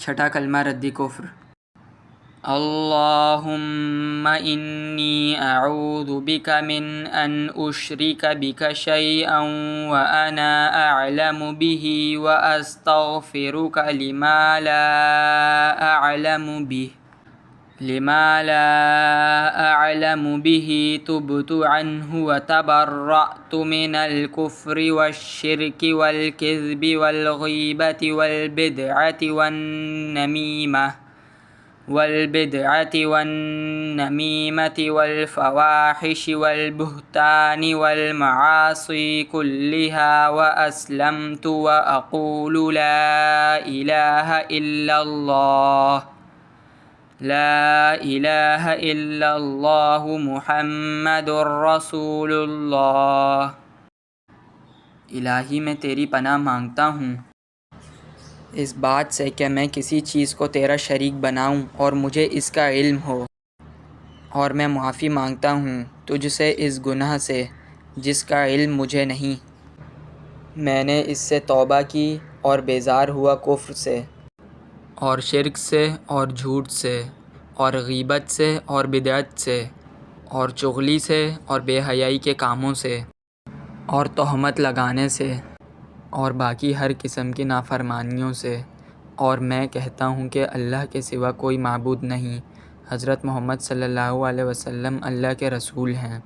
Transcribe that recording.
چھٹا کلمہ ردی کفر۔ اللہم انی اعوذ بک من ان اشرک بک شیئا وانا اعلم به واستغفرک لما لا اعلم به تبت عنه وتبرأت من الكفر والشرك والكذب والغیبة والبدعة والنميمة والفواحش والبهتان والمعاصي كلها وأسلمت وأقول لا إله إلا الله محمد رسول اللہ۔ الہی میں تیری پناہ مانگتا ہوں اس بات سے کہ میں کسی چیز کو تیرا شریک بناؤں اور مجھے اس کا علم ہو، اور میں معافی مانگتا ہوں تجھ سے اس گناہ سے جس کا علم مجھے نہیں۔ میں نے اس سے توبہ کی اور بیزار ہوا کفر سے اور شرک سے اور جھوٹ سے اور غیبت سے اور بدعت سے اور چغلی سے اور بے حیائی کے کاموں سے اور تہمت لگانے سے اور باقی ہر قسم کی نافرمانیوں سے، اور میں کہتا ہوں کہ اللہ کے سوا کوئی معبود نہیں، حضرت محمد صلی اللہ علیہ وسلم اللہ کے رسول ہیں۔